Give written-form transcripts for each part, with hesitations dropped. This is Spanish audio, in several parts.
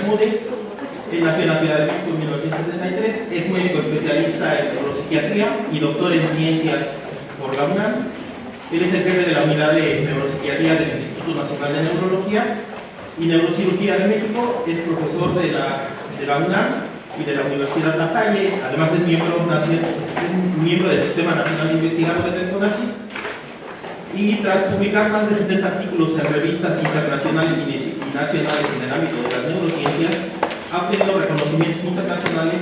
Bermúdez. Él nació en la Ciudad de México en 1973, es médico especialista en neuropsiquiatría y doctor en ciencias por la UNAM. Él es el jefe de la unidad de neuropsiquiatría del Instituto Nacional de Neurología y Neurocirugía de México, es profesor de la UNAM y de la Universidad La Salle, además es miembro del Sistema Nacional de Investigadores del CONACYT, y tras publicar más de 70 artículos en revistas internacionales y nacionales en el ámbito de las neurociencias, ha obtenido reconocimientos internacionales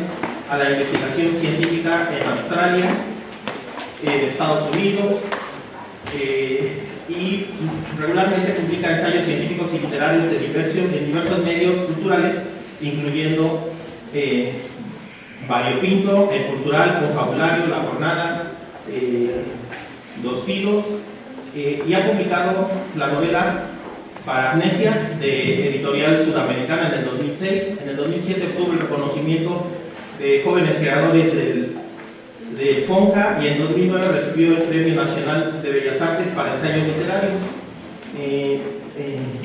a la investigación científica en Australia, en Estados Unidos, y regularmente publica ensayos científicos y literarios en diversos medios culturales, incluyendo Variopinto, El Cultural, Confabulario, La Jornada, Dos Filos, y ha publicado la novela Paragnesia, de Editorial Sudamericana, en el 2006. En el 2007 obtuvo el reconocimiento de jóvenes creadores del FONCA, y en 2009 recibió el Premio Nacional de Bellas Artes para ensayos literarios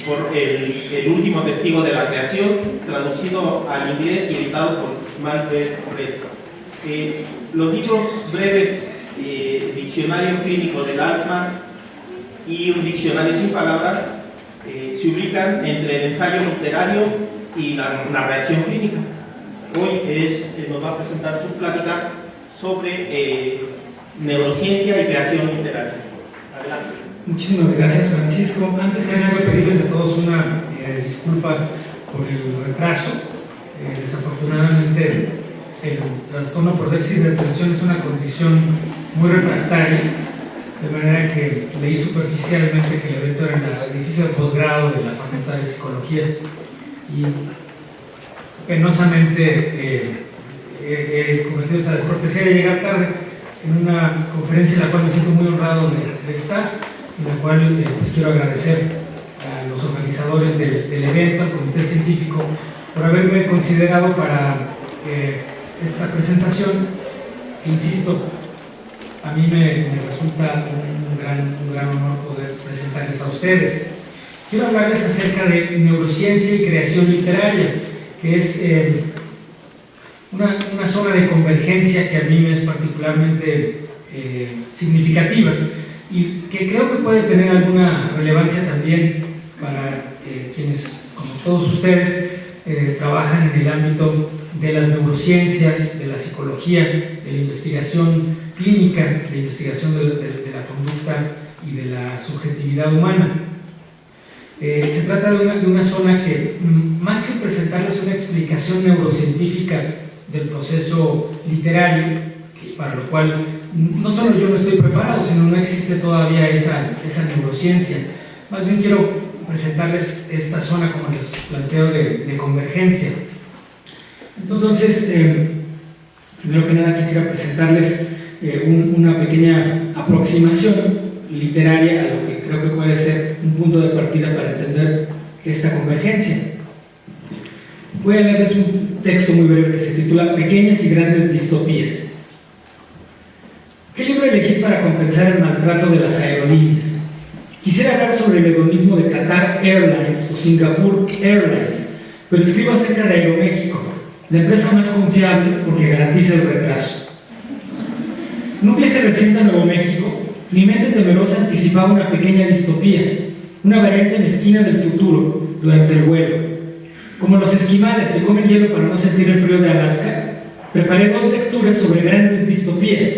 por el último testigo de la creación, traducido al inglés y editado por Smart Press. Los libros breves, Diccionario Clínico del Alma y Un Diccionario sin Palabras, se ubican entre el ensayo literario y la narración clínica. Hoy nos va a presentar su plática sobre neurociencia y creación literaria. Adelante. Muchísimas gracias, Francisco. Antes que nada, pedirles a todos una disculpa por el retraso. Desafortunadamente, el trastorno por déficit de atención es una condición muy refractaria, de manera que leí superficialmente que el evento era en el edificio de posgrado de la Facultad de Psicología y penosamente he cometido esta descortesía de llegar tarde en una conferencia en la cual me siento muy honrado de estar, en la cual pues quiero agradecer a los organizadores del evento, al comité científico, por haberme considerado para esta presentación, que insisto, a mí me resulta un gran honor poder presentarles a ustedes. Quiero hablarles acerca de neurociencia y creación literaria, que es una zona de convergencia que a mí me es particularmente significativa y que creo que puede tener alguna relevancia también para quienes, como todos ustedes, trabajan en el ámbito de las neurociencias, de la psicología, de la investigación clínica, de la investigación de la conducta y de la subjetividad humana. Se trata de una zona que, más que presentarles una explicación neurocientífica del proceso literario, para lo cual no solo yo no estoy preparado, sino no existe todavía esa neurociencia. Más bien quiero presentarles esta zona, como les planteo, de convergencia. Entonces, primero que nada quisiera presentarles una pequeña aproximación literaria a lo que creo que puede ser un punto de partida para entender esta convergencia. Voy a leerles un texto muy breve que se titula Pequeñas y grandes distopías. ¿Qué libro elegí para compensar el maltrato de las aerolíneas? Quisiera hablar sobre el hedonismo de Qatar Airlines o Singapore Airlines, pero escribo acerca de Aeroméxico, la empresa más confiable porque garantiza el retraso. En un viaje reciente a Nuevo México, mi mente temerosa anticipaba una pequeña distopía, una variante mezquina del futuro durante el vuelo. Como los esquimales que comen hielo para no sentir el frío de Alaska, preparé 2 lecturas sobre grandes distopías.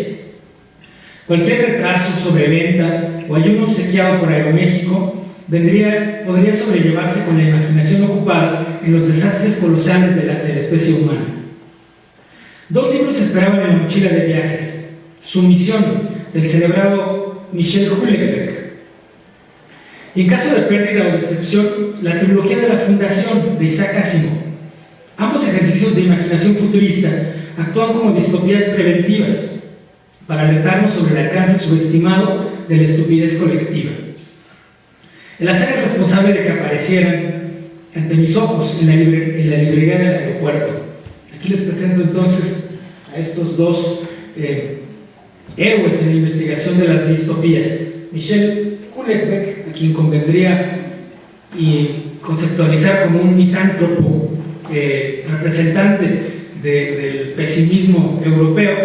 Cualquier retraso, sobreventa o ayuno obsequiado por Aeroméxico podría sobrellevarse con la imaginación ocupada en los desastres colosales de la especie humana. 2 libros esperaban en la mochila de viajes: Sumisión, del celebrado Michel Houellebecq, y en caso de pérdida o decepción, la trilogía de la Fundación, de Isaac Asimov. Ambos ejercicios de imaginación futurista actúan como distopías preventivas para alertarnos sobre el alcance subestimado de la estupidez colectiva. El azar es responsable de que aparecieran ante mis ojos en la librería del aeropuerto. Aquí les presento entonces a estos 2 héroes en la investigación de las distopías: Michel Houellebecq, a quien convendría conceptualizar como un misántropo representante del pesimismo europeo,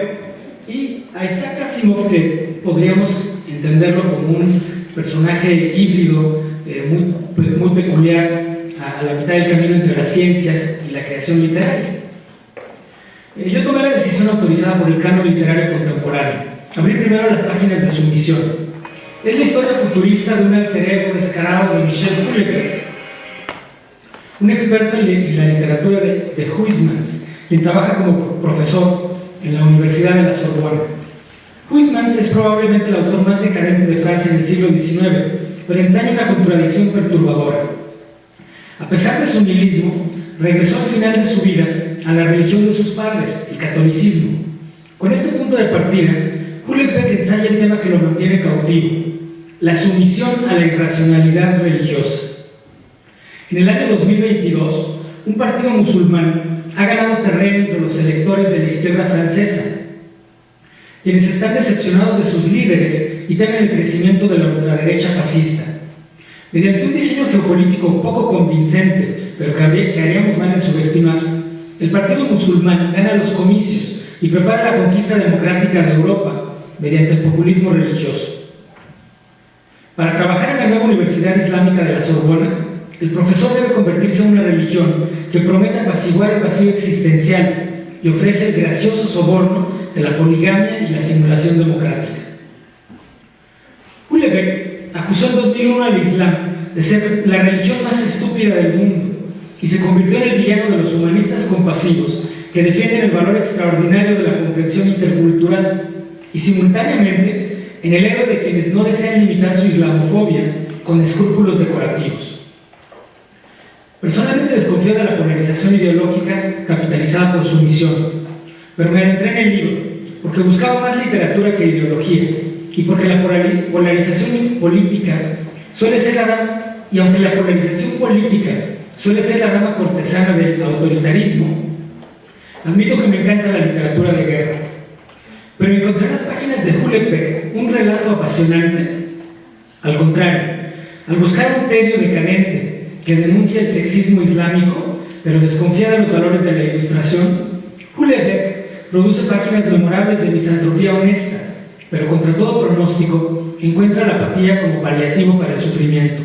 y a Isaac Asimov, que podríamos entenderlo como un personaje híbrido muy peculiar, a la mitad del camino entre las ciencias y la creación literaria. Yo tomé la decisión autorizada por el canon literario contemporáneo. Abrí primero las páginas de Sumisión. Es la historia futurista de un alter ego descarado de Michel Houellebecq, un experto en la literatura de Huysmans, quien trabaja como profesor en la Universidad de la Sorbona. Huysmans es probablemente el autor más decadente de Francia en el siglo XIX, pero entraña una contradicción perturbadora. A pesar de su nihilismo, regresó al final de su vida a la religión de sus padres, el catolicismo. Con este punto de partida, Houellebecq ensaya el tema que lo mantiene cautivo: la sumisión a la irracionalidad religiosa. En el año 2022, un partido musulmán ha ganado terreno entre los electores de la izquierda francesa, quienes están decepcionados de sus líderes y temen el crecimiento de la ultraderecha fascista. Mediante un diseño geopolítico poco convincente, pero que haríamos mal en subestimar, el partido musulmán gana los comicios y prepara la conquista democrática de Europa mediante el populismo religioso. Para trabajar en la nueva Universidad Islámica de la Sorbona, el profesor debe convertirse en una religión que promete apaciguar el vacío existencial y ofrece el gracioso soborno de la poligamia y la simulación democrática. Houellebecq acusó en 2001 al Islam de ser la religión más estúpida del mundo y se convirtió en el villano de los humanistas compasivos que defienden el valor extraordinario de la comprensión intercultural y simultáneamente en el héroe de quienes no desean limitar su islamofobia con escrúpulos decorativos. Personalmente desconfío de la polarización ideológica capitalizada por Sumisión, pero me adentré en el libro porque buscaba más literatura que ideología y porque la polarización política suele ser la dama, y aunque la polarización política suele ser la dama cortesana del autoritarismo, admito que me encanta la literatura de guerra. Pero encontré en las páginas de Houellebecq un relato apasionante. Al contrario, al buscar un tedio decadente que denuncia el sexismo islámico, pero desconfía de los valores de la ilustración, Houellebecq produce páginas memorables de misantropía honesta, pero contra todo pronóstico encuentra la apatía como paliativo para el sufrimiento.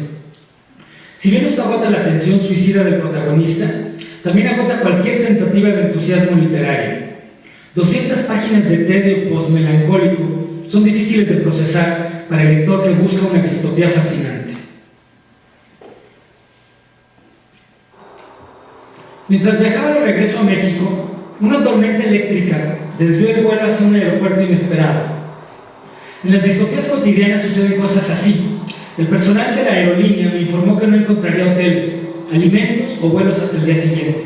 Si bien esto agota la tensión suicida del protagonista, también agota cualquier tentativa de entusiasmo literario. 200 páginas de tedio postmelancólico son difíciles de procesar para el lector que busca una distopía fascinante. Mientras viajaba de regreso a México, una tormenta eléctrica desvió el vuelo hacia un aeropuerto inesperado. En las distopías cotidianas suceden cosas así. El personal de la aerolínea me informó que no encontraría hoteles, alimentos o vuelos hasta el día siguiente.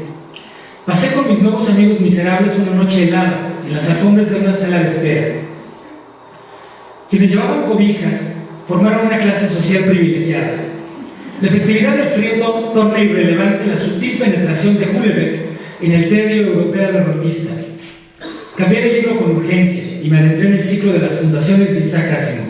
Pasé con mis nuevos amigos miserables una noche helada en las alfombras de una sala de espera. Quienes llevaban cobijas formaron una clase social privilegiada. La efectividad del frío torna irrelevante la sutil penetración de Houellebecq en el tedio europeo derrotista. Cambié de libro con urgencia y me adentré en el ciclo de las fundaciones de Isaac Asimov.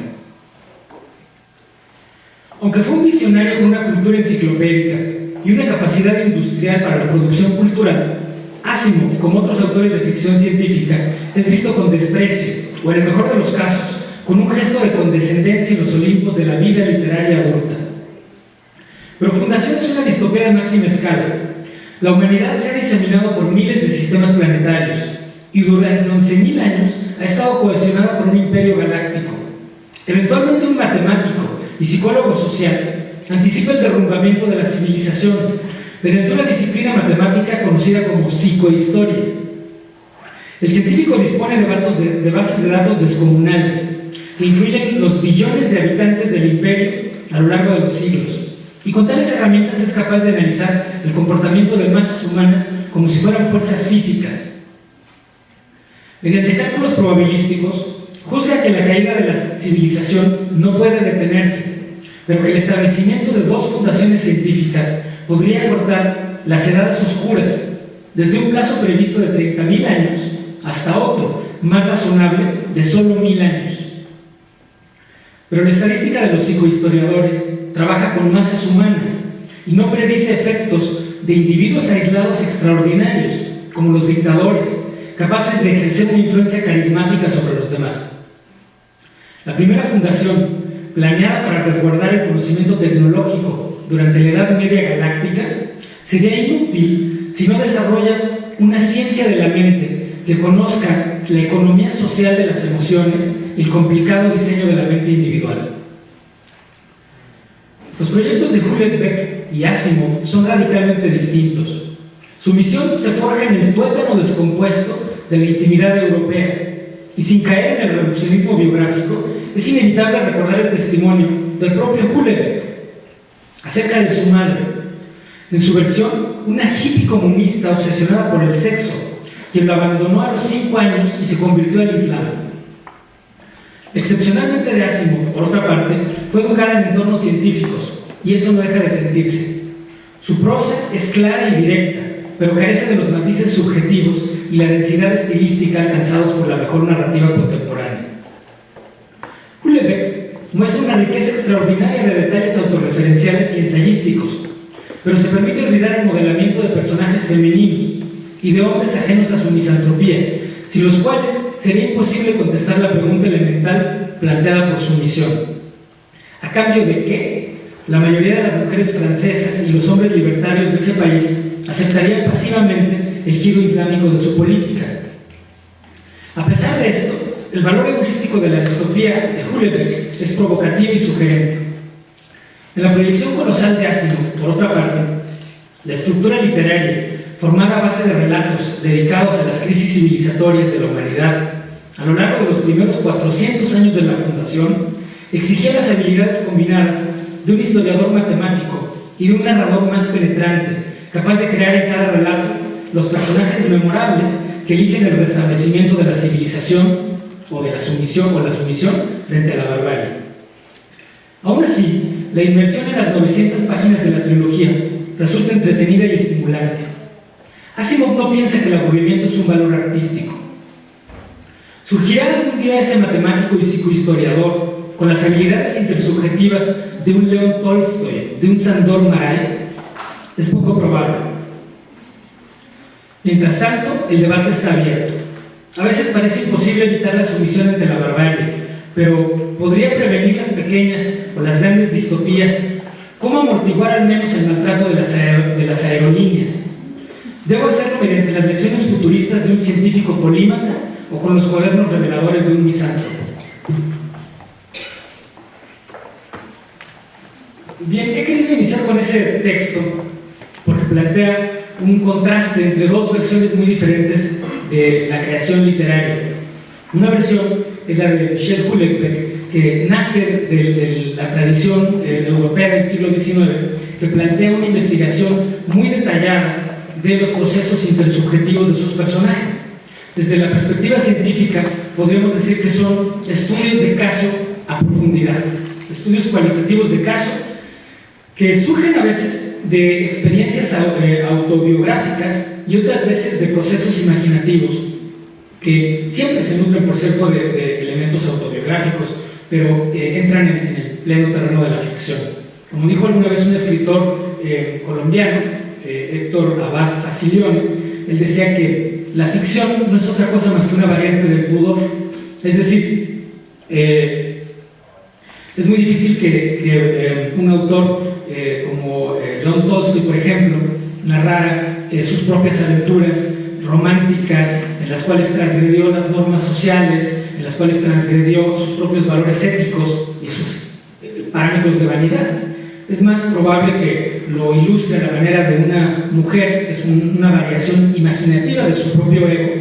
Aunque fue un visionario con una cultura enciclopédica y una capacidad industrial para la producción cultural, Asimov, como otros autores de ficción científica, es visto con desprecio, o en el mejor de los casos, con un gesto de condescendencia en los Olimpos de la vida literaria adulta. Pero Fundación es una distopía de máxima escala. La humanidad se ha diseminado por miles de sistemas planetarios y durante 11.000 años ha estado cohesionada por un imperio galáctico. Eventualmente un matemático y psicólogo social anticipa el derrumbamiento de la civilización mediante una disciplina matemática conocida como psicohistoria. El científico dispone de bases de datos descomunales que incluyen los billones de habitantes del imperio a lo largo de los siglos, y con tales herramientas es capaz de analizar el comportamiento de masas humanas como si fueran fuerzas físicas. Mediante cálculos probabilísticos, juzga que la caída de la civilización no puede detenerse, pero que el establecimiento de dos fundaciones científicas podría acortar las edades oscuras, desde un plazo previsto de 30.000 años hasta otro, más razonable, de solo 1.000 años. Pero la estadística de los psicohistoriadores trabaja con masas humanas y no predice efectos de individuos aislados extraordinarios, como los dictadores, capaces de ejercer una influencia carismática sobre los demás. La primera fundación, planeada para resguardar el conocimiento tecnológico durante la Edad Media galáctica, sería inútil si no desarrolla una ciencia de la mente que conozca la economía social de las emociones y el complicado diseño de la mente individual. Los proyectos de Houellebecq y Asimov son radicalmente distintos. Su misión se forja en el tuétano descompuesto de la intimidad europea, y sin caer en el reduccionismo biográfico, es inevitable recordar el testimonio del propio Houellebecq acerca de su madre, en su versión, una hippie comunista obsesionada por el sexo, quien lo abandonó a los 5 años y se convirtió al Islam. Excepcionalmente de Asimov, por otra parte, fue educada en entornos científicos, y eso no deja de sentirse. Su prosa es clara y directa, pero carece de los matices subjetivos y la densidad estilística alcanzados por la mejor narrativa contemporánea. Houellebecq muestra una riqueza extraordinaria de detalles autorreferenciales y ensayísticos, pero se permite olvidar el modelamiento de personajes femeninos y de hombres ajenos a su misantropía, sin los cuales sería imposible contestar la pregunta elemental planteada por su misión. ¿A cambio de qué? La mayoría de las mujeres francesas y los hombres libertarios de ese país aceptarían pasivamente el giro islámico de su política. A pesar de esto, el valor heurístico de la distopía de Houellebecq es provocativo y sugerente. En la proyección colosal de Asimov, por otra parte, la estructura literaria, formada a base de relatos dedicados a las crisis civilizatorias de la humanidad a lo largo de los primeros 400 años de la fundación, exigía las habilidades combinadas de un historiador matemático y de un narrador más penetrante, capaz de crear en cada relato los personajes memorables que eligen el restablecimiento de la civilización o de la sumisión frente a la barbarie. Aún así, la inmersión en las 900 páginas de la trilogía resulta entretenida y estimulante. Asimov no piensa que el aburrimiento es un valor artístico. ¿Surgirá algún día ese matemático y psicohistoriador con las habilidades intersubjetivas de un León Tolstoy, de un Sándor Márai? Es poco probable. Mientras tanto, el debate está abierto. A veces parece imposible evitar la sumisión ante la barbarie, pero ¿podría prevenir las pequeñas o las grandes distopías? ¿Cómo amortiguar al menos el maltrato de las aerolíneas? ¿Debo hacerlo mediante las lecciones futuristas de un científico polímata o con los cuadernos reveladores de un misántropo? Bien, he querido iniciar con ese texto porque plantea un contraste entre dos versiones muy diferentes de la creación literaria. Una versión es la de Michel Houellebecq, que nace de la tradición europea del siglo XIX, que plantea una investigación muy detallada de los procesos intersubjetivos de sus personajes. Desde la perspectiva científica, podríamos decir que son estudios de caso a profundidad, estudios cualitativos de caso que surgen a veces de experiencias autobiográficas y otras veces de procesos imaginativos que siempre se nutren, por cierto, de elementos autobiográficos, pero entran en el pleno terreno de la ficción. Como dijo alguna vez un escritor colombiano, Héctor Abad Facilione, él decía que la ficción no es otra cosa más que una variante del pudor. Es decir, es muy difícil que un autor como León Tolstoy, por ejemplo, narrara sus propias aventuras románticas en las cuales transgredió las normas sociales, en las cuales transgredió sus propios valores éticos y sus parámetros de vanidad. Es más probable que lo ilustre a la manera de una mujer, que es una variación imaginativa de su propio ego,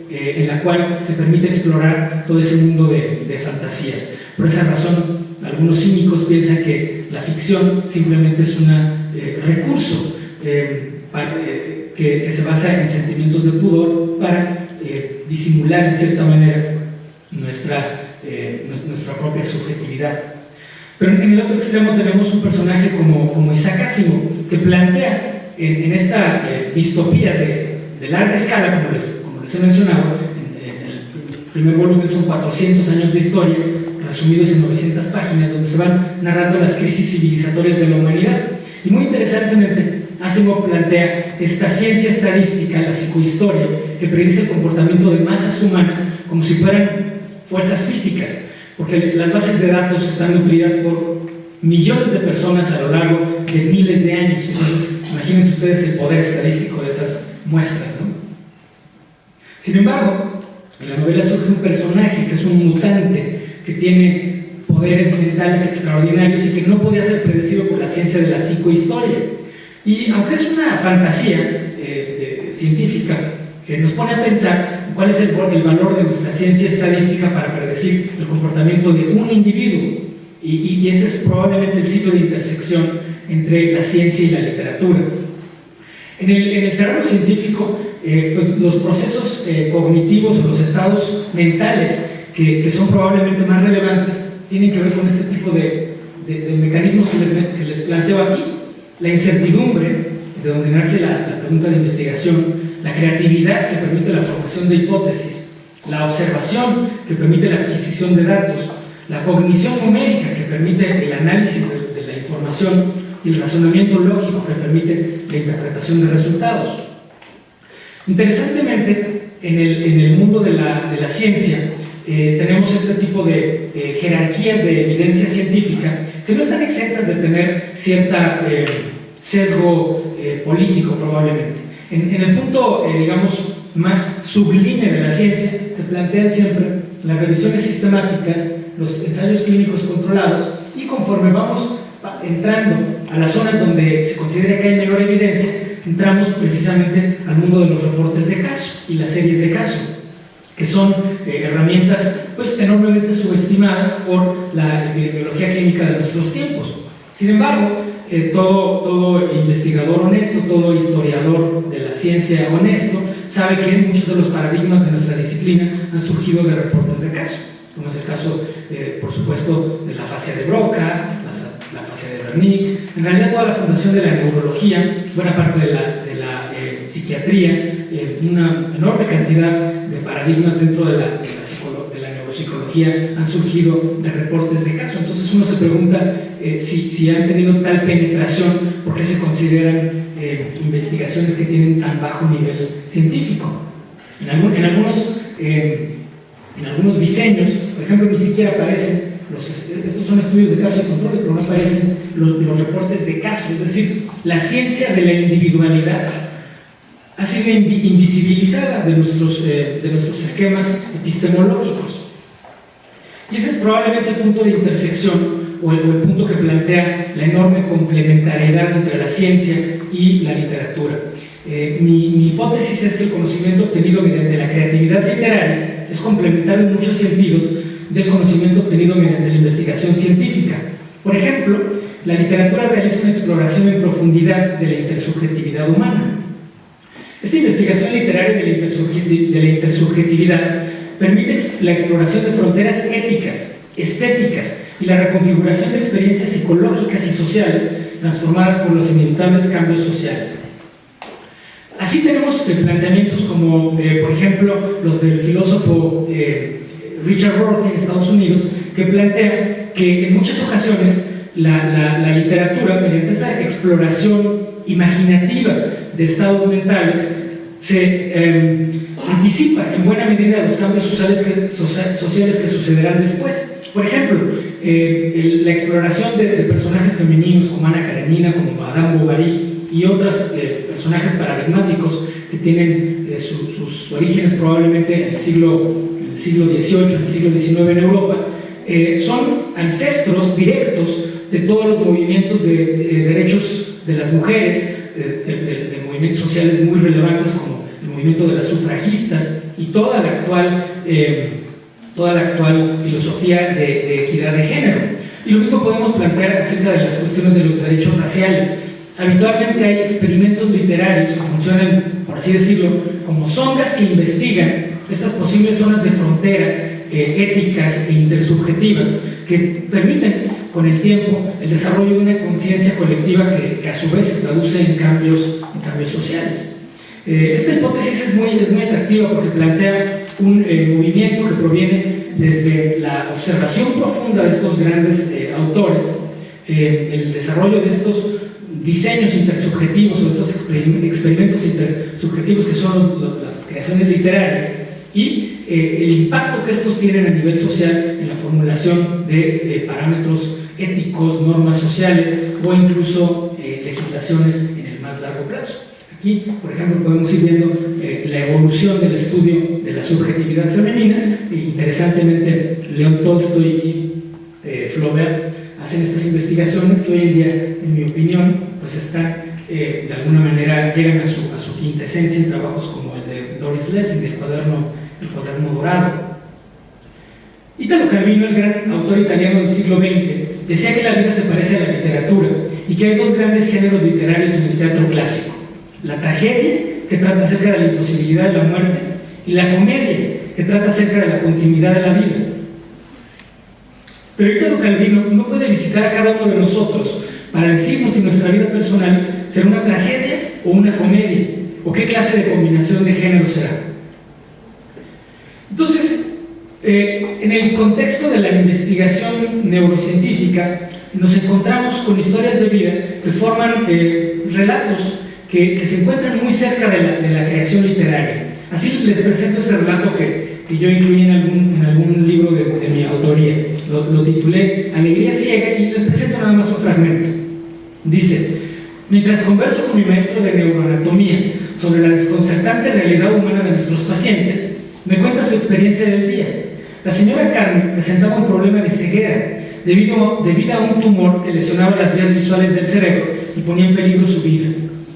en la cual se permite explorar todo ese mundo de fantasías. Por esa razón, algunos cínicos piensan que la ficción simplemente es un recurso que se basa en sentimientos de pudor para disimular en cierta manera nuestra propia subjetividad. Pero en el otro extremo tenemos un personaje como Isaac Asimov, que plantea en esta distopía de larga escala, como les he mencionado, en el primer volumen son 400 años de historia, resumidos en 900 páginas, donde se van narrando las crisis civilizatorias de la humanidad. Y muy interesantemente, Asimov plantea esta ciencia estadística, la psicohistoria, que predice el comportamiento de masas humanas como si fueran fuerzas físicas, porque las bases de datos están nutridas por millones de personas a lo largo de miles de años. Entonces, imagínense ustedes el poder estadístico de esas muestras, ¿no? Sin embargo, en la novela surge un personaje que es un mutante, que tiene poderes mentales extraordinarios y que no podía ser predecido por la ciencia de la psicohistoria. Y aunque es una fantasía científica, nos pone a pensar en cuál es el valor de nuestra ciencia estadística para predecir el comportamiento de un individuo. Y ese es probablemente el sitio de intersección entre la ciencia y la literatura. En el terreno científico, pues los procesos cognitivos o los estados mentales que son probablemente más relevantes tienen que ver con este tipo de mecanismos que les planteo aquí. La incertidumbre, de donde nace la pregunta de investigación, la creatividad, que permite la formación de hipótesis, la observación, que permite la adquisición de datos, la cognición numérica, que permite el análisis de la información, y el razonamiento lógico, que permite la interpretación de resultados. Interesantemente, en el mundo de la ciencia, tenemos este tipo de jerarquías de evidencia científica que no están exentas de tener cierta sesgo político, probablemente. En el punto, digamos, más sublime de la ciencia, se plantean siempre las revisiones sistemáticas, los ensayos clínicos controlados, y conforme vamos entrando a las zonas donde se considera que hay menor evidencia, entramos precisamente al mundo de los reportes de caso y las series de caso, que son herramientas pues enormemente subestimadas por la epidemiología clínica de nuestros tiempos. Sin embargo, todo investigador honesto, todo historiador de la ciencia honesto, sabe que muchos de los paradigmas de nuestra disciplina han surgido de reportes de caso, como es el caso, por supuesto, de la fascia de Broca, la fascia de Wernicke. En realidad, toda la fundación de la neurología, buena parte de la psiquiatría, una enorme cantidad de paradigmas dentro de la neuropsicología han surgido de reportes de caso. Entonces uno se pregunta si han tenido tal penetración, ¿por qué se consideran investigaciones que tienen tan bajo nivel científico? En algunos diseños, por ejemplo, ni siquiera aparecen estos son estudios de casos y controles, pero no aparecen los reportes de caso. Es decir, la ciencia de la individualidad ha sido invisibilizada de nuestros esquemas epistemológicos. Y ese es probablemente el punto de intersección, o el punto que plantea la enorme complementariedad entre la ciencia y la literatura. Mi hipótesis es que el conocimiento obtenido mediante la creatividad literaria es complementario en muchos sentidos del conocimiento obtenido mediante la investigación científica. Por ejemplo, la literatura realiza una exploración en profundidad de la intersubjetividad humana. Esta investigación literaria de la intersubjetividad permite la exploración de fronteras éticas, estéticas y la reconfiguración de experiencias psicológicas y sociales transformadas por los inevitables cambios sociales. Así tenemos planteamientos como, por ejemplo, los del filósofo Richard Rorty en Estados Unidos, que plantea que en muchas ocasiones la literatura, mediante esta exploración imaginativa de estados mentales, se anticipa en buena medida los cambios sociales que sucederán después. Por ejemplo, la exploración de personajes femeninos como Ana Karenina, como Madame Bovary y otros personajes paradigmáticos que tienen sus orígenes probablemente en el siglo XVIII, en el siglo XIX en Europa, son ancestros directos de todos los movimientos de derechos de las mujeres, de movimientos sociales muy relevantes como el movimiento de las sufragistas y toda la actual filosofía de equidad de género. Y lo mismo podemos plantear acerca de las cuestiones de los derechos raciales. Habitualmente hay experimentos literarios que funcionan, por así decirlo, como sondas que investigan estas posibles zonas de frontera éticas e intersubjetivas que permiten con el tiempo el desarrollo de una conciencia colectiva que a su vez se traduce en cambios sociales. Esta hipótesis es muy atractiva porque plantea un movimiento que proviene desde la observación profunda de estos grandes autores, el desarrollo de diseños intersubjetivos o estos experimentos intersubjetivos que son las creaciones literarias y el impacto que estos tienen a nivel social en la formulación de parámetros éticos, normas sociales o incluso legislaciones en el más largo plazo. Aquí, por ejemplo, podemos ir viendo la evolución del estudio de la subjetividad femenina. Interesantemente, León Tolstoy y Flaubert hacen estas investigaciones que hoy en día, en mi opinión, pues están de alguna manera, llegan a su quintesencia en trabajos como el de Doris Lessing, el cuaderno dorado. Italo Calvino, el gran autor italiano del siglo XX, decía que la vida se parece a la literatura y que hay dos grandes géneros literarios en el teatro clásico: la tragedia, que trata acerca de la imposibilidad de la muerte, y la comedia, que trata acerca de la continuidad de la vida. Pero Italo Calvino no puede visitar a cada uno de nosotros para decirnos si nuestra vida personal será una tragedia o una comedia, o qué clase de combinación de género será. Entonces, en el contexto de la investigación neurocientífica, nos encontramos con historias de vida que forman relatos que se encuentran muy cerca de la creación literaria. Así les presento este relato que yo incluí en algún libro de mi autoría. Lo titulé Alegría ciega y les presento nada más un fragmento. Dice: mientras converso con mi maestro de neuroanatomía sobre la desconcertante realidad humana de nuestros pacientes, me cuenta su experiencia del día. La señora Carmen presentaba un problema de ceguera debido a un tumor que lesionaba las vías visuales del cerebro y ponía en peligro su vida.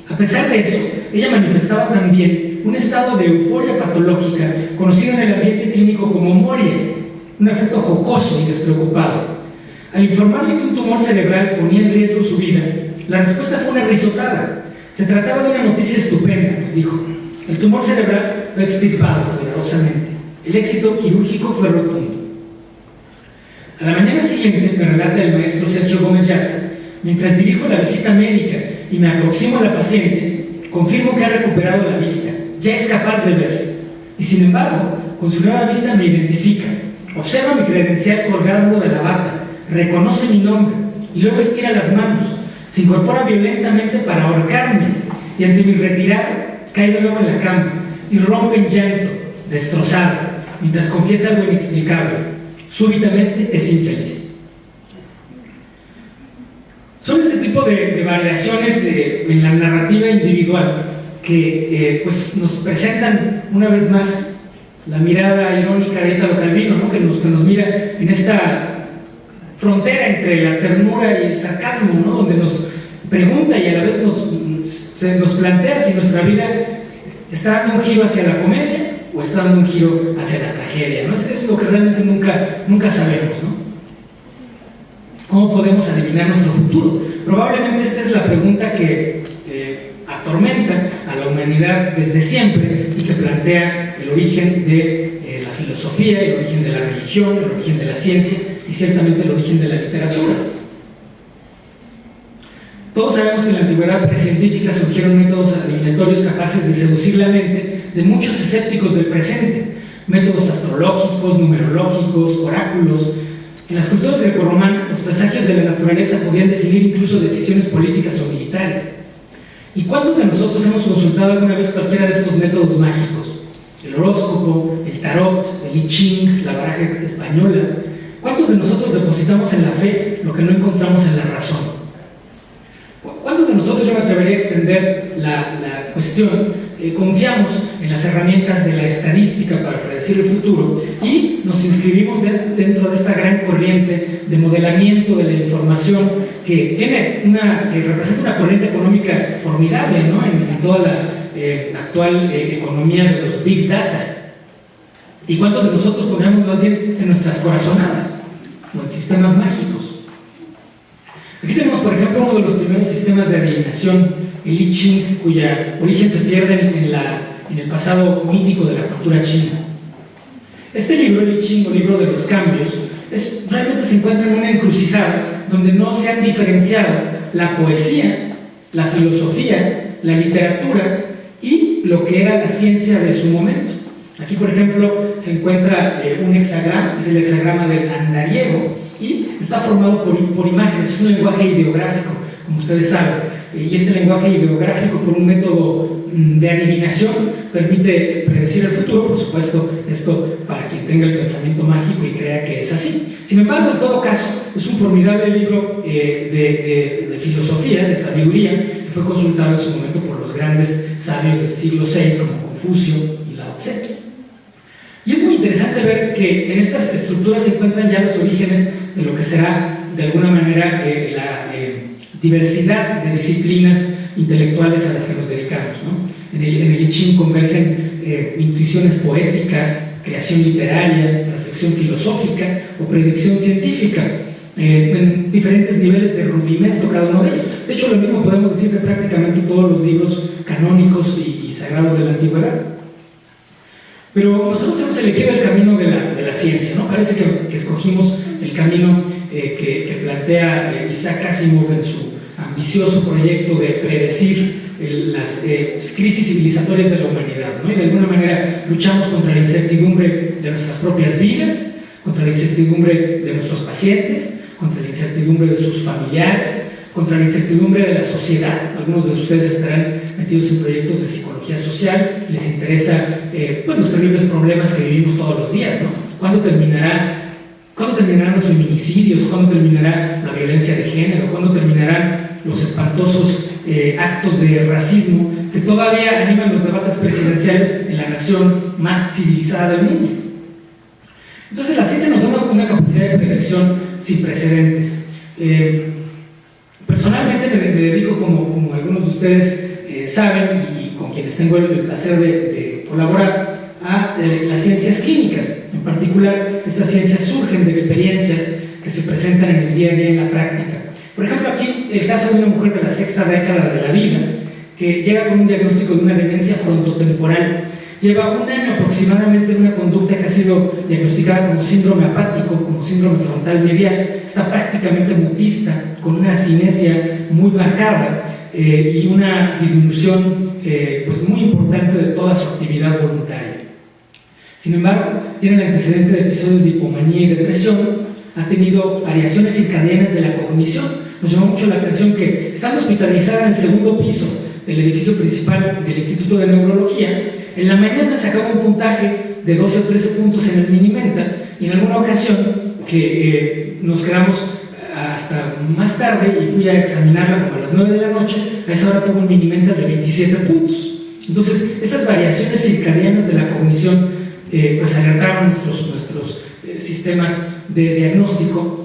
A pesar de eso, ella manifestaba también un estado de euforia patológica conocido en el ambiente clínico como moria, un efecto jocoso y despreocupado. Al informarle que un tumor cerebral ponía en riesgo su vida, la respuesta fue una risotada. Se trataba de una noticia estupenda, nos dijo. El tumor cerebral fue extirpado cuidadosamente. El éxito quirúrgico fue rotundo. A la mañana siguiente, me relata el maestro Sergio Gómez Yata, mientras dirijo la visita médica y me aproximo a la paciente, confirmo que ha recuperado la vista, ya es capaz de ver. Y sin embargo, con su nueva vista me identifica. Observa mi credencial colgando de la bata, reconoce mi nombre y luego estira las manos. Se incorpora violentamente para ahorcarme y ante mi retirada cae de nuevo en la cama y rompe en llanto, destrozada, mientras confiesa algo inexplicable. Súbitamente es infeliz. Son este tipo de variaciones en la narrativa individual que pues nos presentan una vez más la mirada irónica de Italo Calvino, ¿no? que nos mira en esta frontera entre la ternura y el sarcasmo, ¿no? donde nos pregunta y a la vez nos plantea si nuestra vida está dando un giro hacia la comedia o está dando un giro hacia la tragedia, ¿no? Es lo que realmente nunca sabemos, ¿no? ¿Cómo podemos adivinar nuestro futuro? Probablemente esta es la pregunta que atormenta a la humanidad desde siempre y que plantea el origen de la filosofía, el origen de la religión, el origen de la ciencia y ciertamente el origen de la literatura. Todos sabemos que en la antigüedad precientífica surgieron métodos adivinatorios capaces de seducir la mente de muchos escépticos del presente, métodos astrológicos, numerológicos, oráculos. En las culturas grecorromanas, los presagios de la naturaleza podían definir incluso decisiones políticas o militares. ¿Y cuántos de nosotros hemos consultado alguna vez cualquiera de estos métodos mágicos? El horóscopo, el tarot, el I Ching, la baraja española. ¿Cuántos de nosotros depositamos en la fe lo que no encontramos en la razón? ¿Cuántos de nosotros, yo me atrevería a extender la cuestión, confiamos en las herramientas de la estadística para predecir el futuro y nos inscribimos dentro de esta gran corriente de modelamiento de la información que representa una corriente económica formidable, ¿no? en toda la actual economía de los Big Data? ¿Y cuántos de nosotros confiamos más bien en nuestras corazonadas o en sistemas mágicos? Aquí tenemos, por ejemplo, uno de los primeros sistemas de adivinación, el I Ching, cuya origen se pierde en el pasado mítico de la cultura china. Este libro, el I Ching, o libro de los cambios, realmente se encuentra en una encrucijada donde no se han diferenciado la poesía, la filosofía, la literatura y lo que era la ciencia de su momento. Aquí, por ejemplo, se encuentra un hexagrama, que es el hexagrama del andariego, y está formado por imágenes, es un lenguaje ideográfico, como ustedes saben. y este lenguaje ideográfico por un método de adivinación permite predecir el futuro. Por supuesto, esto para quien tenga el pensamiento mágico y crea que es así. Sin embargo, en todo caso, es un formidable libro de filosofía, de sabiduría, que fue consultado en su momento por los grandes sabios del siglo VI como Confucio y Lao Tse. Y es muy interesante ver que en estas estructuras se encuentran ya los orígenes de lo que será, de alguna manera, la diversidad de disciplinas intelectuales a las que nos dedicamos, ¿no? En el I Ching convergen intuiciones poéticas, creación literaria, reflexión filosófica o predicción científica, en diferentes niveles de rudimento cada uno de ellos. De hecho, lo mismo podemos decir de prácticamente todos los libros canónicos y sagrados de la antigüedad. Pero nosotros hemos elegido el camino de la ciencia, ¿no? Parece que escogimos el camino que plantea Isaac Asimov en su ambicioso proyecto de predecir las crisis civilizatorias de la humanidad, ¿no? Y de alguna manera luchamos contra la incertidumbre de nuestras propias vidas, contra la incertidumbre de nuestros pacientes, contra la incertidumbre de sus familiares, contra la incertidumbre de la sociedad. Algunos de ustedes estarán metidos en proyectos de psicología social y les interesa pues los terribles problemas que vivimos todos los días, ¿no? ¿Cuándo terminarán los feminicidios? ¿Cuándo terminará la violencia de género? ¿Cuándo terminarán los espantosos actos de racismo que todavía animan los debates presidenciales en la nación más civilizada del mundo? Entonces la ciencia nos da una capacidad de predicción sin precedentes. Personalmente me dedico, como algunos de ustedes saben y con quienes tengo el placer de colaborar, a las ciencias clínicas. En particular, estas ciencias surgen de experiencias que se presentan en el día a día en la práctica. Por ejemplo, aquí el caso de una mujer de la sexta década de la vida que llega con un diagnóstico de una demencia frontotemporal. Lleva un año aproximadamente en una conducta que ha sido diagnosticada como síndrome apático, como síndrome frontal medial. Está prácticamente mutista, con una asinesia muy marcada y una disminución pues muy importante de toda su actividad voluntaria. Sin embargo, tiene el antecedente de episodios de hipomanía y depresión, ha tenido variaciones circadianas de la cognición. Nos llamó mucho la atención que, estando hospitalizada en el segundo piso del edificio principal del Instituto de Neurología, en la mañana sacaba un puntaje de 12 o 13 puntos en el Minimental, y en alguna ocasión que nos quedamos hasta más tarde y fui a examinarla como a las 9 de la noche, a esa hora tuvo un Minimental de 27 puntos. Entonces, esas variaciones circadianas de la cognición pues alertaron nuestros sistemas de diagnóstico,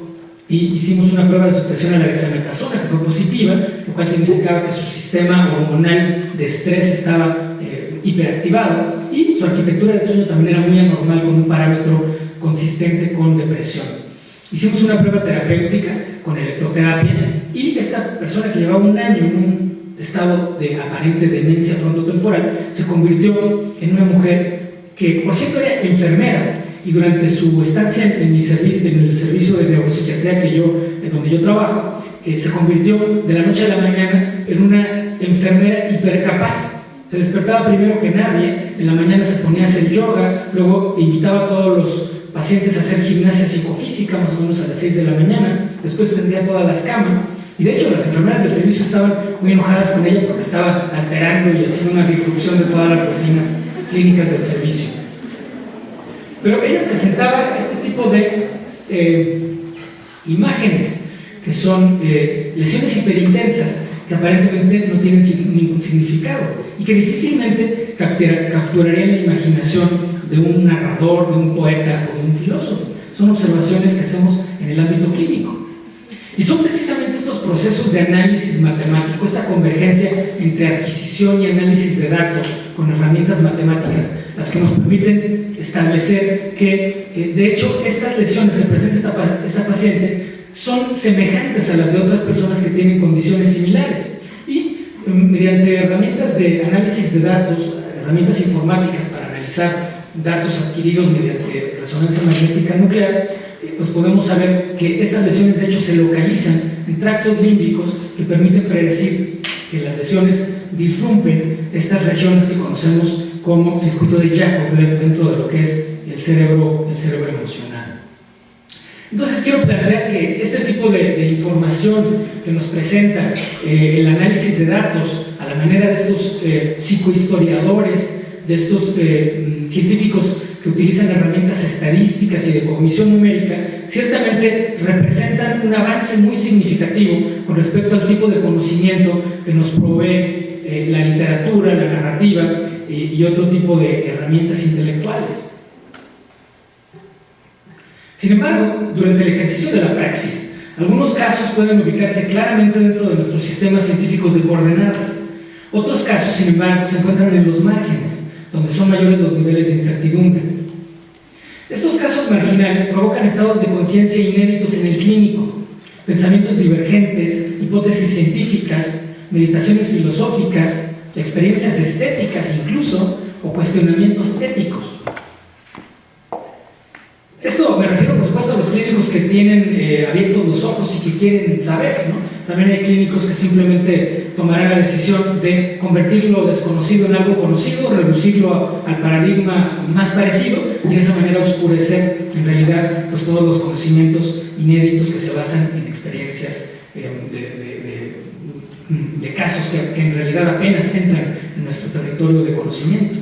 y hicimos una prueba de supresión a la dexametasona que fue positiva, lo cual significaba que su sistema hormonal de estrés estaba hiperactivado, y su arquitectura del sueño también era muy anormal, con un parámetro consistente con depresión. Hicimos una prueba terapéutica con electroterapia, y esta persona que llevaba un año en un estado de aparente demencia frontotemporal se convirtió en una mujer que por cierto era enfermera, y durante su estancia en el servicio de neuropsiquiatría donde yo trabajo, se convirtió de la noche a la mañana en una enfermera hipercapaz. Se despertaba primero que nadie, en la mañana se ponía a hacer yoga, luego invitaba a todos los pacientes a hacer gimnasia psicofísica más o menos a las 6 de la mañana, después tendía todas las camas, y de hecho las enfermeras del servicio estaban muy enojadas con ella porque estaba alterando y haciendo una disrupción de todas las rutinas clínicas del servicio. Pero ella presentaba este tipo de imágenes que son lesiones hiperintensas que aparentemente no tienen ningún significado y que difícilmente capturarían la imaginación de un narrador, de un poeta o de un filósofo. Son observaciones que hacemos en el ámbito clínico. Y son precisamente estos procesos de análisis matemático, esta convergencia entre adquisición y análisis de datos con herramientas matemáticas, las que nos permiten establecer que, de hecho, estas lesiones que presenta esta paciente son semejantes a las de otras personas que tienen condiciones similares. Y mediante herramientas de análisis de datos, herramientas informáticas para analizar datos adquiridos mediante resonancia magnética nuclear, pues podemos saber que estas lesiones de hecho se localizan en tractos límbicos que permiten predecir que las lesiones disrumpen estas regiones que conocemos como circuito de Yakovlev dentro de lo que es el cerebro emocional. Entonces quiero plantear que este tipo de información que nos presenta el análisis de datos a la manera de estos psicohistoriadores, de estos científicos que utilizan herramientas estadísticas y de cognición numérica, ciertamente representan un avance muy significativo con respecto al tipo de conocimiento que nos provee la literatura, la narrativa y otro tipo de herramientas intelectuales. Sin embargo, durante el ejercicio de la praxis, algunos casos pueden ubicarse claramente dentro de nuestros sistemas científicos de coordenadas. Otros casos, sin embargo, se encuentran en los márgenes, donde son mayores los niveles de incertidumbre. Estos casos marginales provocan estados de conciencia inéditos en el clínico, pensamientos divergentes, hipótesis científicas, meditaciones filosóficas, experiencias estéticas incluso, o cuestionamientos éticos. Esto me refiero, por supuesto, a los clínicos que tienen abiertos los ojos y que quieren saber, ¿no? También hay clínicos que simplemente tomarán la decisión de convertir lo desconocido en algo conocido, reducirlo al paradigma más parecido y de esa manera oscurecer en realidad pues, todos los conocimientos inéditos que se basan en experiencias de casos que en realidad apenas entran en nuestro territorio de conocimiento.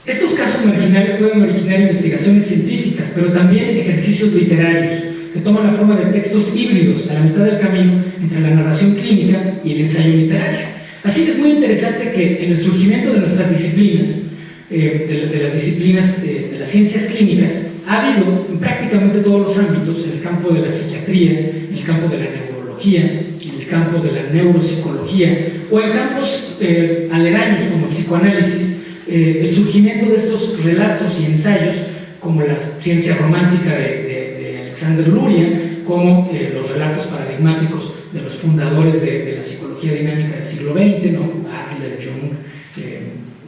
Estos casos marginales pueden originar investigaciones científicas, pero también ejercicios literarios que toman la forma de textos híbridos a la mitad del camino entre la narración clínica y el ensayo literario. Así que es muy interesante que en el surgimiento de nuestras disciplinas, de las disciplinas de las ciencias clínicas, ha habido en prácticamente todos los ámbitos, en el campo de la psiquiatría, en el campo de la neurología, en el campo de la neuropsicología o en campos aledaños como el psicoanálisis, el surgimiento de estos relatos y ensayos como la ciencia romántica de Alexander Luria, como los relatos paradigmáticos de los fundadores de la psicología dinámica del siglo XX, ¿no? Adler, Jung,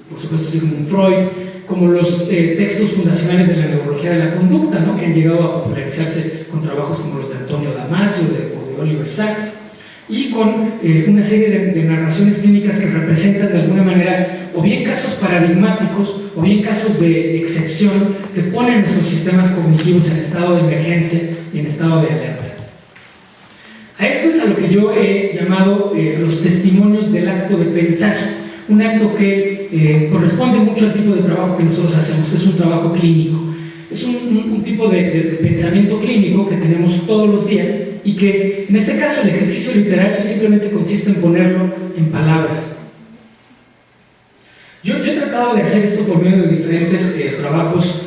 por supuesto Sigmund Freud, como los textos fundacionales de la neurología de la conducta, ¿no? Que han llegado a popularizarse con trabajos como los de Antonio Damasio o de Oliver Sacks, y con una serie de narraciones clínicas que representan de alguna manera o bien casos paradigmáticos o bien casos de excepción que ponen nuestros sistemas cognitivos en estado de emergencia y en estado de alerta. A esto es a lo que yo he llamado los testimonios del acto de pensar, un acto que corresponde mucho al tipo de trabajo que nosotros hacemos, que es un trabajo clínico. Es un tipo de pensamiento clínico que tenemos todos los días y que en este caso el ejercicio literario simplemente consiste en ponerlo en palabras. Yo he tratado de hacer esto por medio de diferentes trabajos